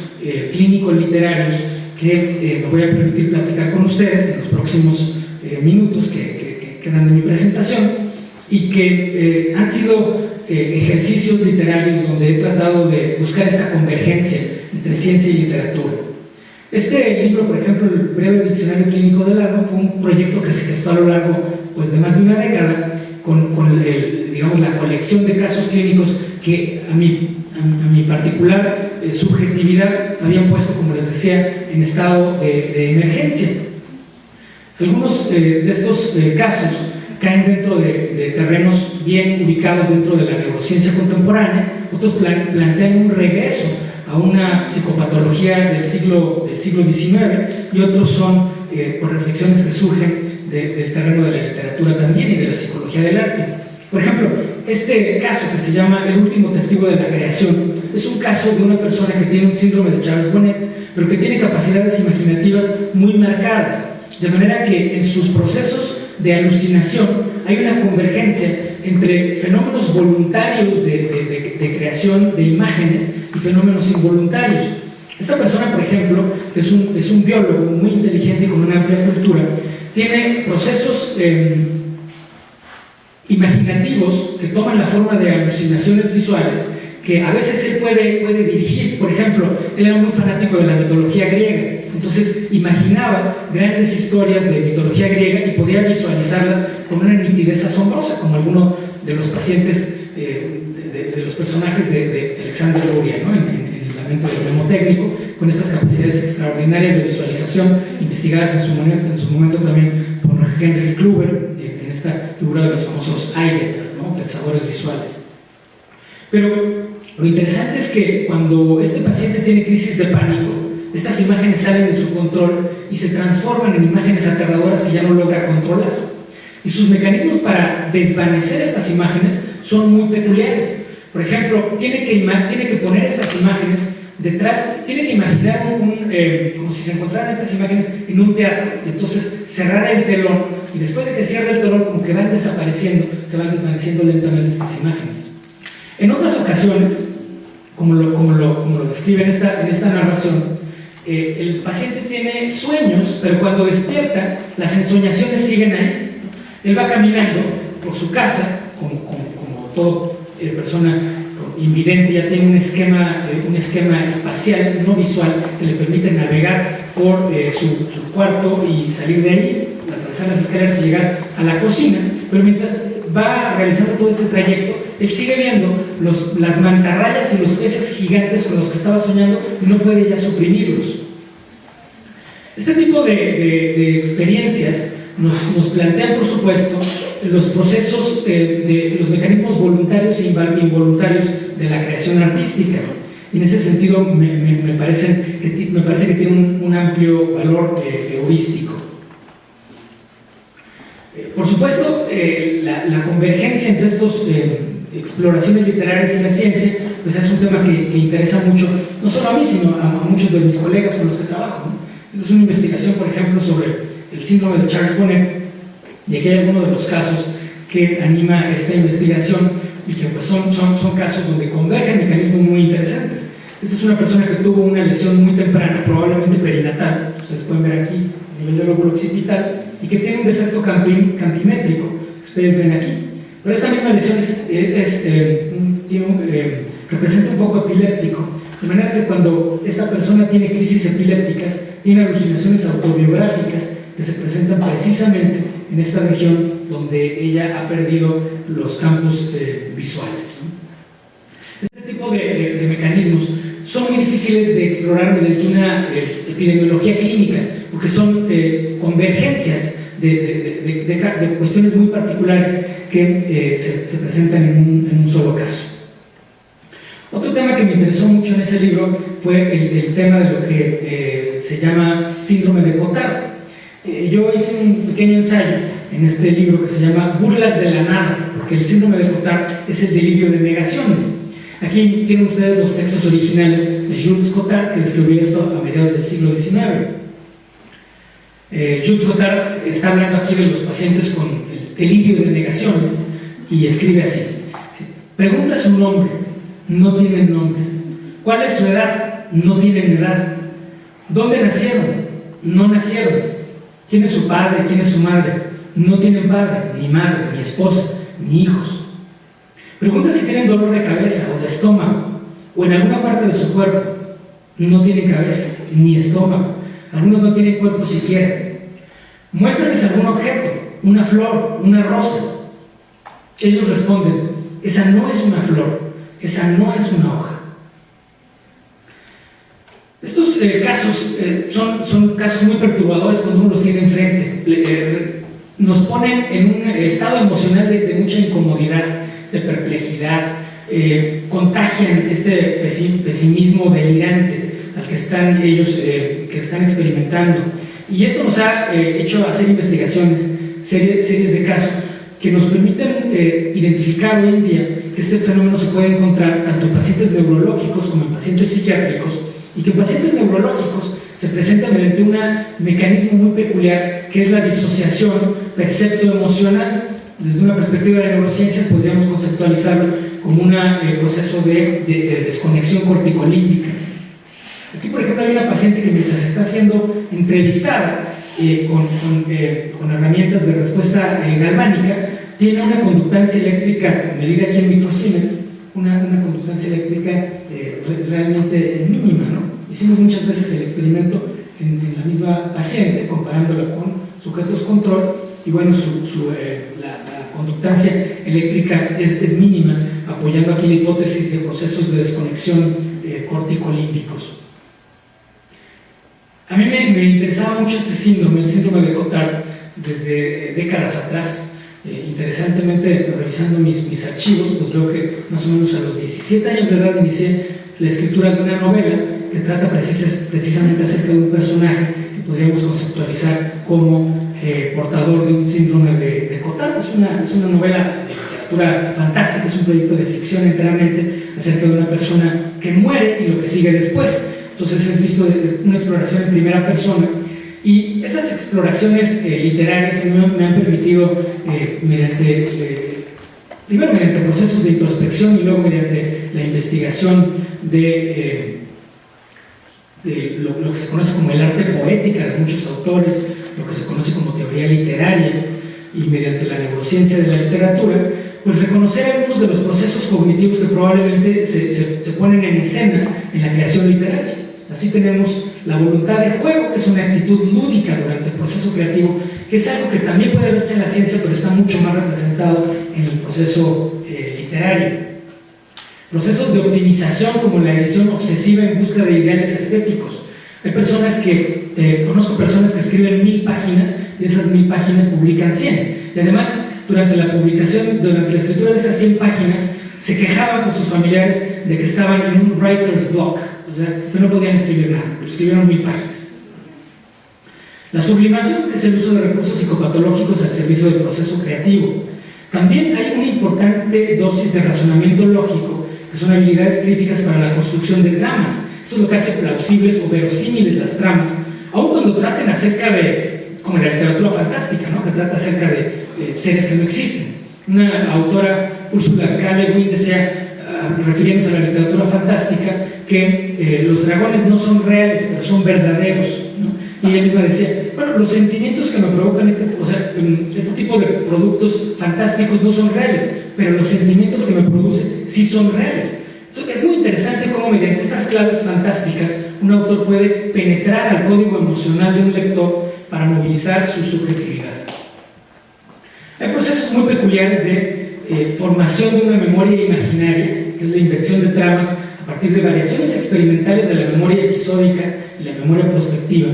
clínicos literarios que me voy a permitir platicar con ustedes en los próximos minutos que quedan de mi presentación y que han sido ejercicios literarios donde he tratado de buscar esta convergencia entre ciencia y literatura. Este libro, por ejemplo, el breve diccionario clínico del alma, fue un proyecto que se gestó a lo largo pues, de más de una década con digamos, la colección de casos clínicos que a mi particular subjetividad habían puesto, como les decía, en estado de emergencia. Algunos de estos casos caen dentro de terrenos bien ubicados dentro de la neurociencia contemporánea, otros plantean un regreso a una psicopatología del siglo XIX y otros son por reflexiones que surgen del terreno de la literatura también y de la psicología del arte. Por ejemplo, este caso que se llama El último testigo de la creación es un caso de una persona que tiene un síndrome de Charles-Bonnet, pero que tiene capacidades imaginativas muy marcadas, de manera que en sus procesos de alucinación hay una convergencia entre fenómenos voluntarios de creación de imágenes y fenómenos involuntarios. Esta persona, por ejemplo, es un biólogo muy inteligente y con una amplia cultura, tiene procesos imaginativos que toman la forma de alucinaciones visuales que a veces él puede dirigir. Por ejemplo, él era muy fanático de la mitología griega, entonces imaginaba grandes historias de mitología griega y podía visualizarlas con una nitidez asombrosa, como alguno de los pacientes de los personajes de Alexander Luria, ¿no? en la mente del mnemotécnico, con estas capacidades extraordinarias de visualización investigadas en su momento también por Henry Kluber, en esta figura de los famosos Heidegger, ¿no? Pensadores visuales. Pero lo interesante es que cuando este paciente tiene crisis de pánico, estas imágenes salen de su control y se transforman en imágenes aterradoras que ya no logra controlar. Y sus mecanismos para desvanecer estas imágenes son muy peculiares. Por ejemplo, tiene que poner estas imágenes detrás, tiene que imaginar como si se encontraran estas imágenes en un teatro, y entonces cerrar el telón, y después de que cierre el telón, como que van desapareciendo, se van desvaneciendo lentamente estas imágenes. En otras ocasiones, como lo describe en esta narración, el paciente tiene sueños, pero cuando despierta, las ensoñaciones siguen ahí. Él va caminando por su casa, como toda persona invidente, ya tiene un esquema espacial, no visual, que le permite navegar por su cuarto y salir de ahí, atravesar las escaleras y llegar a la cocina, pero mientras va realizando todo este trayecto, él sigue viendo las mantarrayas y los peces gigantes con los que estaba soñando y no puede ya suprimirlos. Este tipo de experiencias nos plantean, por supuesto, los procesos los mecanismos voluntarios e involuntarios de la creación artística. Y en ese sentido me parece que tiene un amplio valor heurístico. Por supuesto, la convergencia entre estas exploraciones literarias y la ciencia pues es un tema que interesa mucho, no solo a mí, sino a muchos de mis colegas con los que trabajo, ¿no? Esta es una investigación, por ejemplo, sobre el síndrome de Charles Bonnet, y aquí hay algunos de los casos que anima esta investigación y que pues, son casos donde convergen mecanismos muy interesantes. Esta es una persona que tuvo una lesión muy temprana, probablemente perinatal, ustedes pueden ver aquí a nivel del lóbulo occipital, y que tiene un defecto campimétrico, que ustedes ven aquí. Pero esta misma lesión representa un foco epiléptico, de manera que cuando esta persona tiene crisis epilépticas, tiene alucinaciones autobiográficas que se presentan precisamente en esta región donde ella ha perdido los campos visuales, ¿no? Este tipo de mecanismos son muy difíciles de explorar mediante una epidemiología clínica, porque son convergencias de cuestiones muy particulares que se presentan en un solo caso. Otro tema que me interesó mucho en ese libro fue el tema de lo que se llama síndrome de Cotard. Yo hice un pequeño ensayo en este libro que se llama Burlas de la Nada, porque el síndrome de Cotard es el delirio de negaciones. Aquí tienen ustedes los textos originales de Jules Cotard, que describió esto a mediados del siglo XIX. Jules Cotard está hablando aquí de los pacientes con el delirio de negaciones y escribe así: pregunta su nombre, no tienen nombre. ¿Cuál es su edad? No tienen edad. ¿Dónde nacieron? No nacieron. ¿Quién es su padre? ¿Quién es su madre? No tienen padre, ni madre, ni esposa, ni hijos. Pregunta si tienen dolor de cabeza o de estómago, o en alguna parte de su cuerpo. No tienen cabeza, ni estómago. Algunos no tienen cuerpo siquiera. Muéstrales algún objeto, una flor, una rosa. Ellos responden: esa no es una flor, esa no es una hoja. Estos casos son casos muy perturbadores cuando uno los tiene enfrente. Nos ponen en un estado emocional de mucha incomodidad, de perplejidad, contagian este pesimismo delirante al que están ellos que están experimentando. Y esto nos ha hecho hacer investigaciones, series de casos que nos permiten identificar hoy en día que este fenómeno se puede encontrar tanto en pacientes neurológicos como en pacientes psiquiátricos, y que en pacientes neurológicos se presenta mediante un mecanismo muy peculiar que es la disociación percepto-emocional. Desde una perspectiva de neurociencias podríamos conceptualizarlo como un proceso de desconexión corticolímbica. Aquí, por ejemplo, hay una paciente que mientras está siendo entrevistada con herramientas de respuesta galvánica, tiene una conductancia eléctrica medida aquí en microsiemens, una conductancia eléctrica realmente mínima, ¿no? Hicimos muchas veces el experimento en la misma paciente, comparándola con sujetos control, y bueno, la conductancia eléctrica es mínima, apoyando aquí la hipótesis de procesos de desconexión corticolímbicos. A mí me interesaba mucho este síndrome, el síndrome de Cotard, desde décadas atrás. Interesantemente, revisando mis archivos, pues veo que más o menos a los 17 años de edad inicié la escritura de una novela que trata precisamente acerca de un personaje que podríamos conceptualizar como portador de un síndrome de Cotard. Es una novela de literatura fantástica, es un proyecto de ficción enteramente acerca de una persona que muere y lo que sigue después. Entonces es visto una exploración en primera persona, y esas exploraciones literarias me han permitido, primero mediante procesos de introspección y luego mediante la investigación de lo que se conoce como el arte poética de muchos autores, lo que se conoce como teoría literaria, y mediante la neurociencia de la literatura, pues reconocer algunos de los procesos cognitivos que probablemente se ponen en escena en la creación literaria. Así tenemos la voluntad de juego, que es una actitud lúdica durante el proceso creativo, que es algo que también puede verse en la ciencia, pero está mucho más representado en el proceso literario. Procesos de optimización, como la edición obsesiva en busca de ideales estéticos. Hay personas conozco personas que escriben 1000 páginas, y de esas 1000 páginas publican 100. Y además, durante la escritura de esas 100 páginas, se quejaban con sus familiares de que estaban en un writer's block, o sea, que no podían escribir nada, pero escribieron 1000 páginas. La sublimación, que es el uso de recursos psicopatológicos al servicio del proceso creativo. También hay una importante dosis de razonamiento lógico, que son habilidades críticas para la construcción de tramas. Esto es lo que hace plausibles o verosímiles las tramas, aun cuando traten acerca de, como en la literatura fantástica, ¿no?, que trata acerca de seres que no existen. Una autora, Ursula K. Le Guin, decía, refiriéndose a la literatura fantástica, que los dragones no son reales, pero son verdaderos, ¿no? Y ella misma decía, bueno, los sentimientos que me provocan este tipo de productos fantásticos no son reales, pero los sentimientos que me producen sí son reales. Entonces, es muy interesante cómo mediante estas claves fantásticas un autor puede penetrar al código emocional de un lector para movilizar su subjetividad. Hay procesos muy peculiares de formación de una memoria imaginaria, que es la invención de tramas a partir de variaciones experimentales de la memoria episódica y la memoria prospectiva,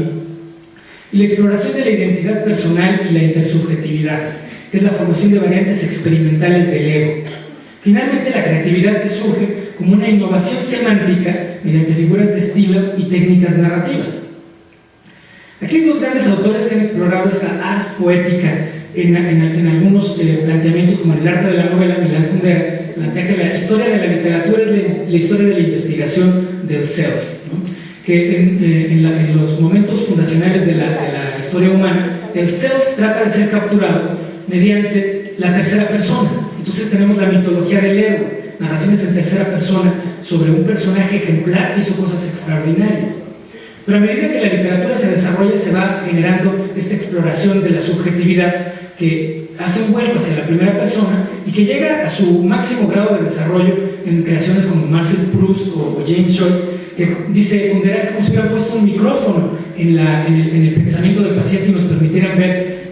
y la exploración de la identidad personal y la intersubjetividad, que es la formación de variantes experimentales del ego. Finalmente, la creatividad, que surge como una innovación semántica mediante figuras de estilo y técnicas narrativas. Aquí hay dos grandes autores que han explorado esta ars poética en algunos planteamientos, como en el arte de la novela. Milan Kundera plantea que la historia de la literatura es la historia de la investigación del self, ¿no? Que en los momentos fundacionales de la historia humana, el self trata de ser capturado mediante la tercera persona. Entonces tenemos la mitología del héroe, narraciones en tercera persona sobre un personaje ejemplar que hizo cosas extraordinarias. Pero a medida que la literatura se desarrolla, se va generando esta exploración de la subjetividad que hace un vuelco hacia la primera persona y que llega a su máximo grado de desarrollo en creaciones como Marcel Proust o James Joyce, que dice Kundera, es como si hubieran puesto un micrófono en el pensamiento del paciente y nos permitieran ver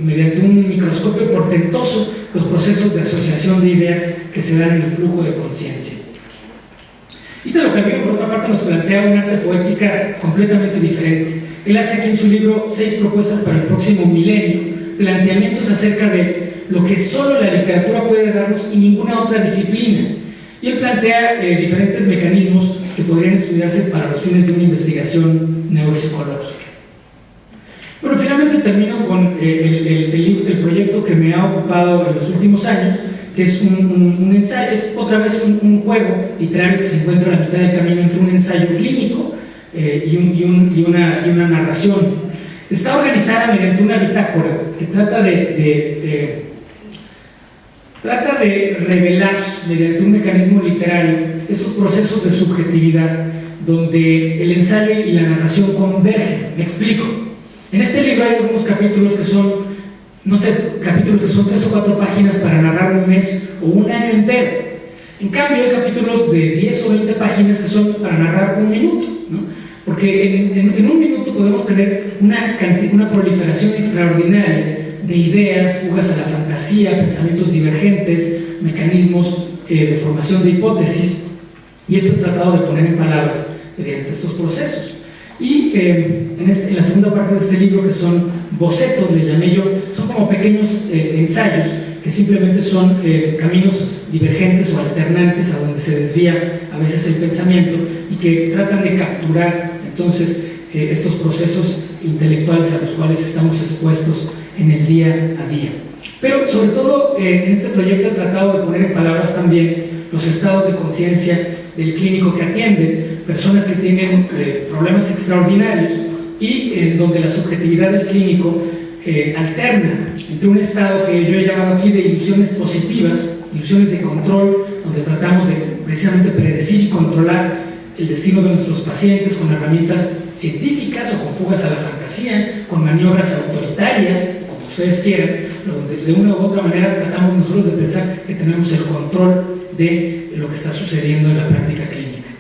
mediante un microscopio portentoso los procesos de asociación de ideas que se dan en el flujo de conciencia. Italo Calvino, por otra parte, nos plantea una arte poética completamente diferente. Él hace aquí en su libro 6 propuestas para el próximo milenio, planteamientos acerca de lo que solo la literatura puede darnos y ninguna otra disciplina. Y él plantea diferentes mecanismos que podrían estudiarse para los fines de una investigación neuropsicológica. Bueno, finalmente termino con el proyecto que me ha ocupado en los últimos años, que es un ensayo, es otra vez un juego literario que se encuentra a la mitad del camino entre un ensayo clínico y una narración. Está organizada mediante una bitácora que trata de revelar mediante un mecanismo literario estos procesos de subjetividad donde el ensayo y la narración convergen. Me explico. En este libro hay algunos capítulos que son, capítulos que son 3 o 4 páginas para narrar un mes o un año entero. En cambio, hay capítulos de 10 o 20 páginas que son para narrar un minuto, ¿no? Porque en un minuto podemos tener una proliferación extraordinaria de ideas, fugas a la fantasía, pensamientos divergentes, mecanismos de formación de hipótesis, y esto he tratado de poner en palabras mediante estos procesos. Y en la segunda parte de este libro, que son bocetos, le llamé yo, son como pequeños ensayos que simplemente son caminos divergentes o alternantes a donde se desvía a veces el pensamiento y que tratan de capturar entonces estos procesos intelectuales a los cuales estamos expuestos en el día a día. Pero sobre todo en este proyecto he tratado de poner en palabras también los estados de conciencia del clínico que atiende, personas que tienen problemas extraordinarios y donde la subjetividad del clínico alterna entre un estado que yo he llamado aquí de ilusiones positivas, ilusiones de control, donde tratamos de precisamente predecir y controlar el destino de nuestros pacientes con herramientas científicas o con fugas a la fantasía, con maniobras autoritarias, como ustedes quieran, donde de una u otra manera tratamos nosotros de pensar que tenemos el control de lo que está sucediendo en la práctica clínica.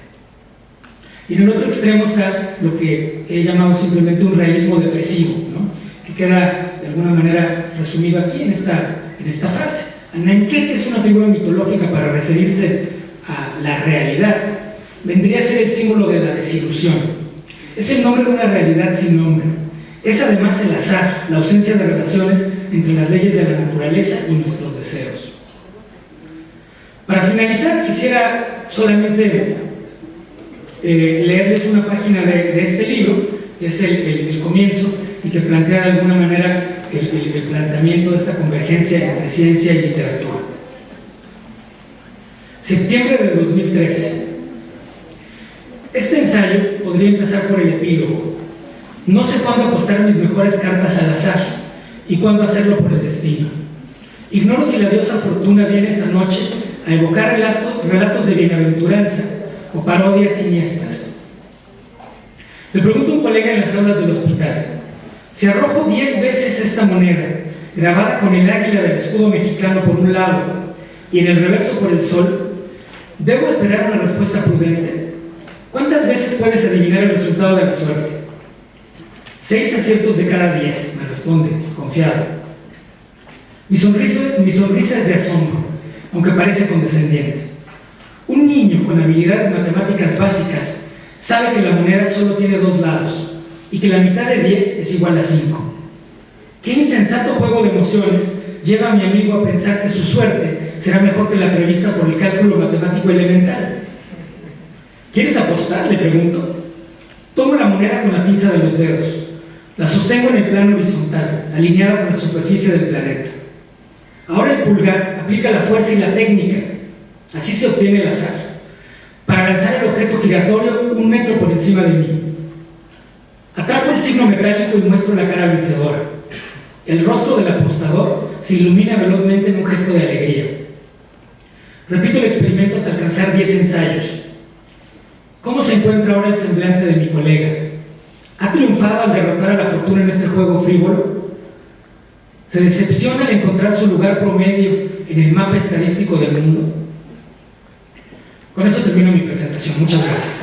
Y en el otro extremo está lo que he llamado simplemente un realismo depresivo, ¿no? Que queda de alguna manera resumido aquí en esta frase. Ananket es una figura mitológica para referirse a la realidad. Vendría a ser el símbolo de la desilusión. Es el nombre de una realidad sin nombre. Es además el azar, la ausencia de relaciones entre las leyes de la naturaleza y nuestros deseos. Para finalizar, quisiera solamente leerles una página de este libro, que es el comienzo, y que plantea de alguna manera el planteamiento de esta convergencia entre ciencia y literatura. Septiembre de 2013. Este ensayo podría empezar por el epílogo. No sé cuándo apostar mis mejores cartas al azar y cuándo hacerlo por el destino. Ignoro si la diosa Fortuna viene esta noche a evocar relatos de bienaventuranza o parodias siniestras. Le pregunto a un colega en las aulas del hospital: si arrojo 10 veces esta moneda, grabada con el águila del escudo mexicano por un lado y en el reverso por el sol, ¿debo esperar una respuesta prudente? ¿Cuántas veces puedes adivinar el resultado de la suerte? 6 aciertos de cada 10, me responde, confiado. Mi sonrisa es de asombro, aunque parece condescendiente. Un niño con habilidades matemáticas básicas sabe que la moneda solo tiene 2 lados y que la mitad de 10 es igual a 5. ¿Qué insensato juego de emociones lleva a mi amigo a pensar que su suerte será mejor que la prevista por el cálculo matemático elemental? ¿Quieres apostar?, le pregunto. Tomo la moneda con la pinza de los dedos. La sostengo en el plano horizontal, alineada con la superficie del planeta. Ahora el pulgar aplica la fuerza y la técnica. Así se obtiene el azar. Para lanzar el objeto giratorio 1 metro por encima de mí. Atrapo el signo metálico y muestro la cara vencedora. El rostro del apostador se ilumina velozmente en un gesto de alegría. Repito el experimento hasta alcanzar 10 ensayos. ¿Cómo se encuentra ahora el semblante de mi colega? ¿Ha triunfado al derrotar a la fortuna en este juego frívolo? ¿Se decepciona al encontrar su lugar promedio en el mapa estadístico del mundo? Con eso termino mi presentación. Muchas gracias.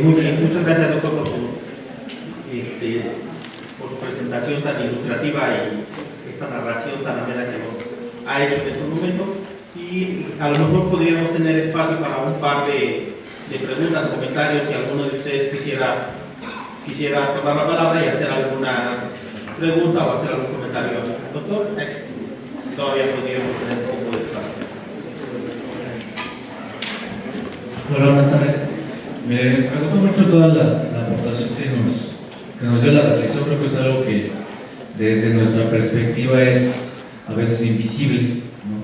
Muchas gracias, doctor, por su presentación tan ilustrativa y esta narración tan amena que nos ha hecho en estos momentos. Y a lo mejor podríamos tener espacio para un par de preguntas o comentarios si alguno de ustedes quisiera tomar la palabra y hacer alguna pregunta o hacer algún comentario. Doctor, todavía podríamos tener un poco de espacio. Hola, buenas tardes. Me gustó mucho toda la aportación que nos dio la reflexión. Creo que es algo que desde nuestra perspectiva es a veces invisible, ¿no?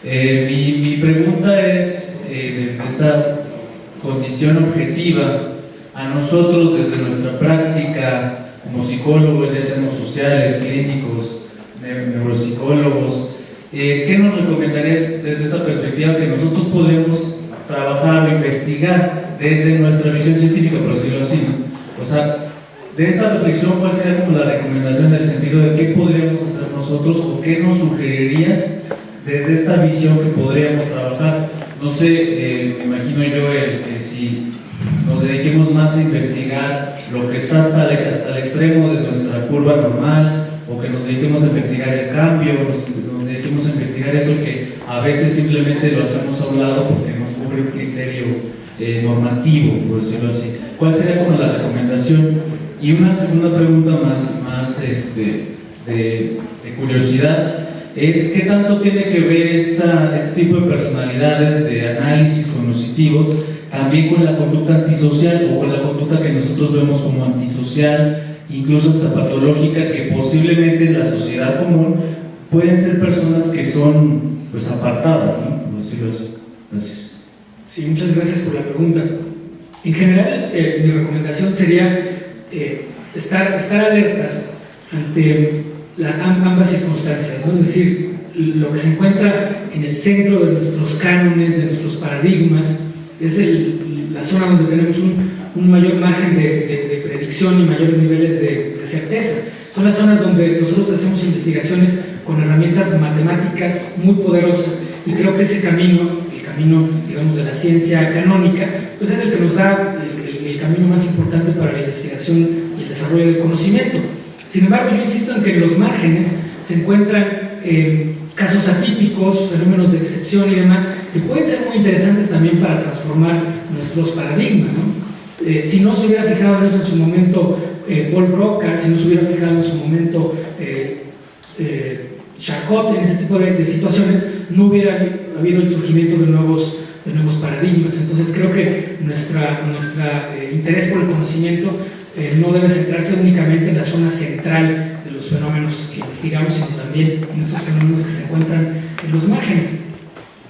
Mi pregunta es, desde esta condición objetiva, a nosotros desde nuestra práctica como psicólogos, ya seamos sociales, clínicos, neuropsicólogos, ¿qué nos recomendarías desde esta perspectiva que nosotros podemos trabajar o investigar desde nuestra visión científica, por decirlo así, ¿no? O sea, de esta reflexión, ¿cuál sería como la recomendación en el sentido de qué podríamos hacer nosotros o qué nos sugerirías desde esta visión que podríamos trabajar? No sé, me imagino yo si nos dediquemos más a investigar lo que está hasta el extremo de nuestra curva normal, o que nos dediquemos a investigar el cambio, nos dediquemos a investigar investigar eso que a veces simplemente lo hacemos a un lado porque no cubre un criterio normativo, por decirlo así. ¿Cuál sería como la recomendación? Y una segunda pregunta más de curiosidad es ¿qué tanto tiene que ver este tipo de personalidades de análisis cognitivos también con la conducta antisocial o con la conducta que nosotros vemos como antisocial, incluso hasta patológica, que posiblemente en la sociedad común pueden ser personas que son pues apartadas, ¿no? Por decirlo así. Gracias. Sí, muchas gracias por la pregunta. En general, mi recomendación sería estar alertas ante ambas circunstancias, ¿no? Es decir, lo que se encuentra en el centro de nuestros cánones, de nuestros paradigmas, es la zona donde tenemos un mayor margen de predicción y mayores niveles de certeza. Son las zonas donde nosotros hacemos investigaciones con herramientas matemáticas muy poderosas, y creo que ese camino, el camino, digamos, de la ciencia canónica, pues es el que nos da el camino más importante para la investigación y el desarrollo del conocimiento. Sin embargo, yo insisto en que en los márgenes se encuentran casos atípicos, fenómenos de excepción y demás, que pueden ser muy interesantes también para transformar nuestros paradigmas, ¿no? Si no se hubiera fijado en eso en su momento Paul Broca, si no se hubiera fijado en su momento Charcot en ese tipo de situaciones, no hubiera habido el surgimiento de nuevos paradigmas. Entonces creo que nuestro interés por el conocimiento no debe centrarse únicamente en la zona central de los fenómenos que investigamos, sino también en estos fenómenos que se encuentran en los márgenes.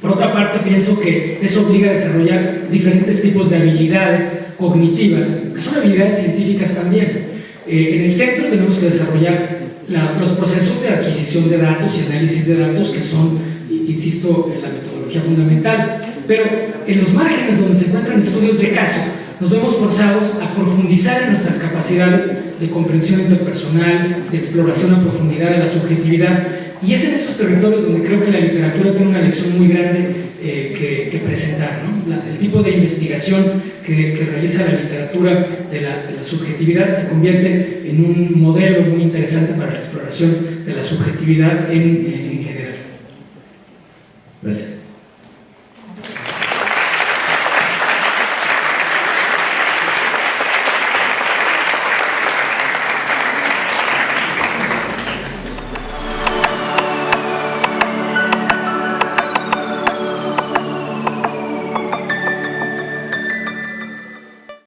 Por otra parte, pienso que eso obliga a desarrollar diferentes tipos de habilidades cognitivas, que son habilidades científicas también. En el centro tenemos que desarrollar los procesos de adquisición de datos y análisis de datos, que son, insisto, la metodología fundamental. Pero en los márgenes, donde se encuentran estudios de caso, nos vemos forzados a profundizar en nuestras capacidades de comprensión interpersonal, de exploración a profundidad de la subjetividad, y es en esos territorios donde creo que la literatura tiene una lección muy grande que presentar, ¿no? El tipo de investigación que realiza la literatura de la subjetividad se convierte en un modelo muy interesante para la exploración de la subjetividad en general. Gracias.